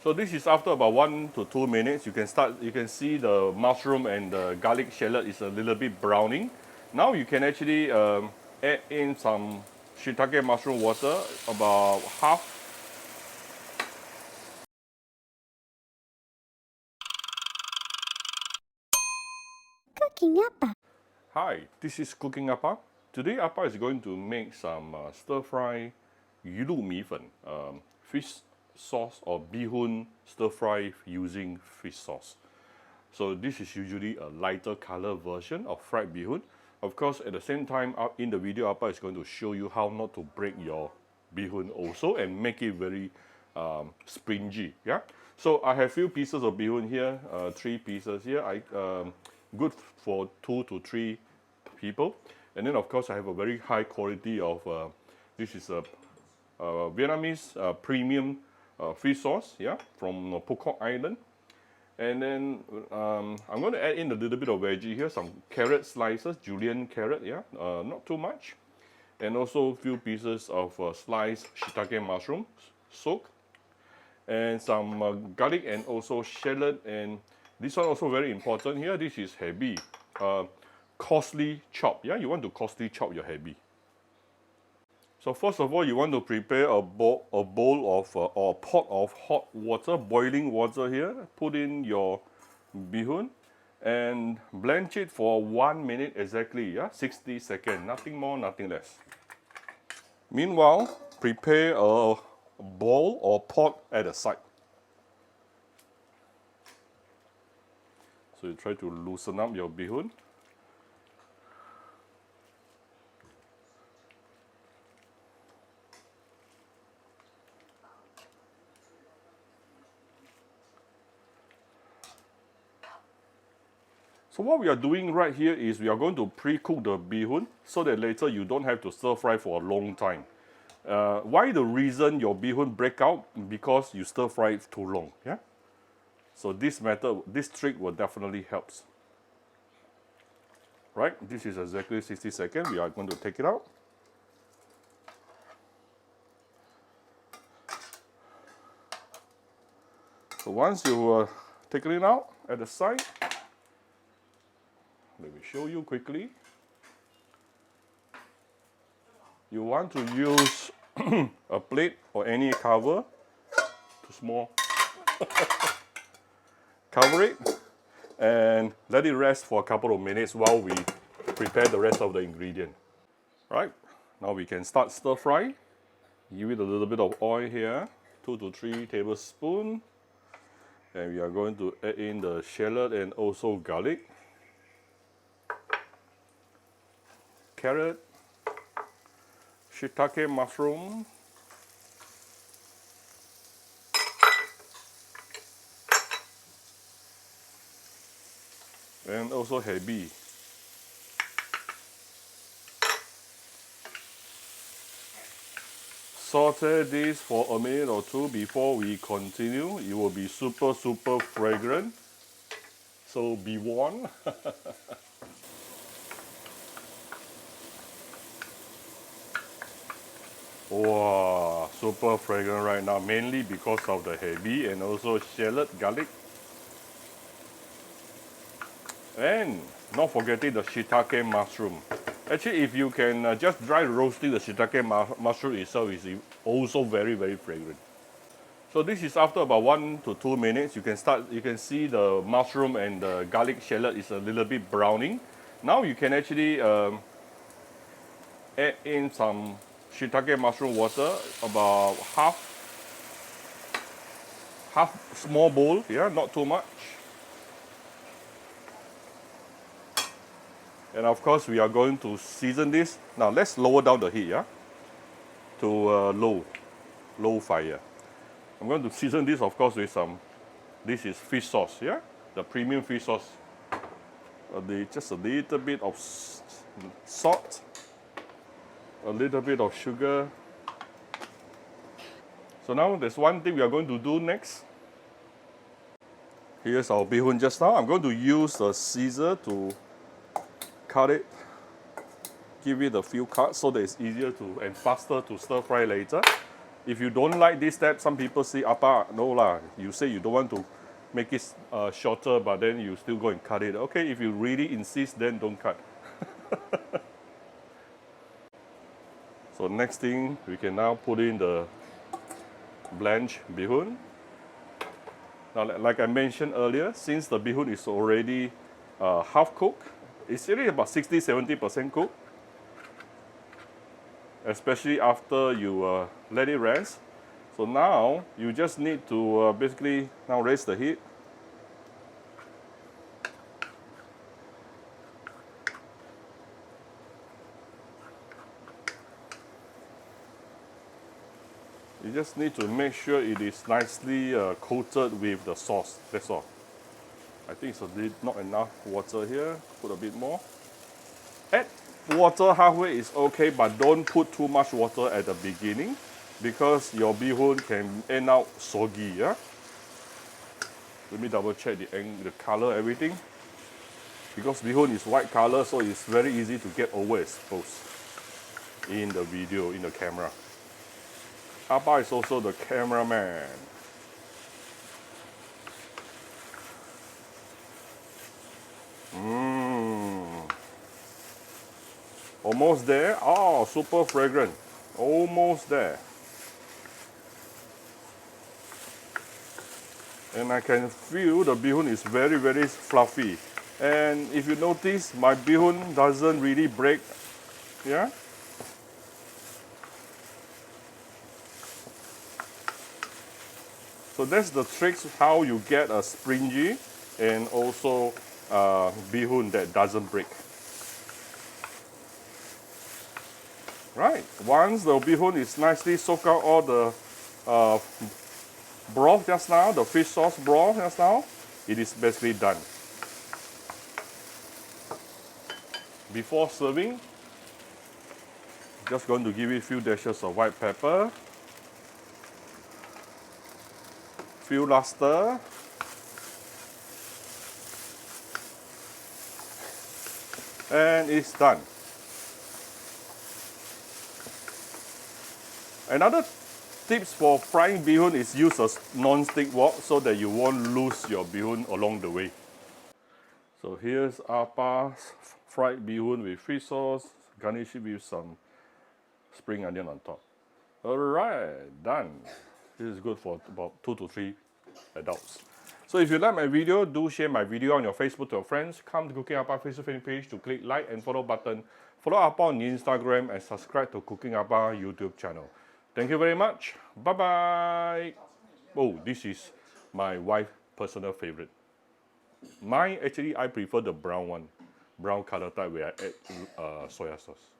So this is after about 1 to 2 minutes. You can see the mushroom and the garlic shallot is a little bit browning. Now you can actually add in some shiitake mushroom water, about half. Cooking Appa. Hi, this is Cooking Appa. Today Appa is going to make some stir-fry 鱼露米粉, fish sauce or beehoon stir-fry using fish sauce. So this is usually a lighter color version of fried beehoon. Of course, at the same time, in the video, Appa is going to show you how not to break your beehoon also and make it very springy. Yeah. So I have few pieces of beehoon here, 3 pieces here. Good for 2 to 3 people. And then of course I have a very high quality of this is a Vietnamese premium fish sauce, yeah, from Phuoc Island. And then I'm going to add in a little bit of veggie here, some carrot slices, julienne carrot, yeah, not too much. And also a few pieces of sliced shiitake mushroom soak. And some garlic and also shallot. And this one also very important here, this is heavy, costly chop, yeah, you want to costly chop your heavy. So first of all, you want to prepare a bowl of or a pot of hot water, boiling water here. Put in your beehoon and blanch it for 1 minute exactly, yeah, 60 seconds, nothing more, nothing less. Meanwhile, prepare a bowl or pot at the side. So you try to loosen up your beehoon. So what we are doing right here is we are going to pre-cook the beehoon so that later you don't have to stir fry for a long time. Why the reason your beehoon break out? Because you stir fry it too long, yeah? So this method, this trick will definitely helps. Right, this is exactly 60 seconds. We are going to take it out. So once you taken it out at the side, let me show you quickly. You want to use a plate or any cover, too small. Cover it and let it rest for a couple of minutes while we prepare the rest of the ingredient. Right, now we can start stir fry. Give it a little bit of oil here, 2 to 3 tablespoons. And we are going to add in the shallot and also garlic, carrot, shiitake mushroom, and also hebi. Saute this for a minute or two before we continue. It will be super fragrant. So be warned. Wow, super fragrant right now, mainly because of the hebi and also shallot, garlic. And not forgetting the shiitake mushroom. Actually, if you can just dry roasting the shiitake mushroom itself is also very fragrant. So this is after about 1 to 2 minutes. You can see the mushroom and the garlic shallot is a little bit browning. Now you can actually add in some shiitake mushroom water, about half small bowl, yeah, not too much. And of course, we are going to season this. Now let's lower down the heat, yeah, to low fire. I'm going to season this, of course, with some. This is fish sauce, yeah, the premium fish sauce. Just a little bit of salt, a little bit of sugar. So now there's one thing we are going to do next. Here's our beehoon just now. I'm going to use the scissor to cut it, give it a few cuts so that it's easier to and faster to stir fry later. If you don't like this step, some people say, Appa, no lah. You say you don't want to make it shorter, but then you still go and cut it. Okay, if you really insist, then don't cut. So next thing, we can now put in the blanched beehoon. Now, like I mentioned earlier, since the beehoon is already half cooked, it's really about 60–70% cooked. Especially after you let it rest. So now you just need to basically now raise the heat. You just need to make sure it is nicely coated with the sauce. That's all. I think it's not enough water here. Put a bit more. Add water halfway is okay, but don't put too much water at the beginning because your beehoon can end up soggy. Yeah. Let me double check the color, everything. Because beehoon is white color, so it's very easy to get overexposed in the video, in the camera. Appa is also the cameraman. Almost there. Oh, super fragrant. Almost there. And I can feel the beehoon is very, very fluffy. And if you notice, my beehoon doesn't really break. Yeah? So that's the tricks how you get a springy and also beehoon that doesn't break. Right, once the beehoon is nicely soaked out all the broth just now, the fish sauce broth just now, it is basically done. Before serving, just going to give it a few dashes of white pepper, few luster, and it's done. Another tips for frying beehoon is use a non-stick wok so that you won't lose your beehoon along the way. So here's Appa's fried beehoon with fish sauce, garnish it with some spring onion on top. Alright, done. This is good for about 2 to 3 adults. So if you like my video, do share my video on your Facebook to your friends. Come to Cooking Appa Facebook fan page to click like and follow button. Follow Appa on Instagram and subscribe to Cooking Appa YouTube channel. Thank you very much. Bye-bye. Oh, this is my wife's personal favorite. Mine, actually, I prefer the brown one. Brown color type where I add soya sauce.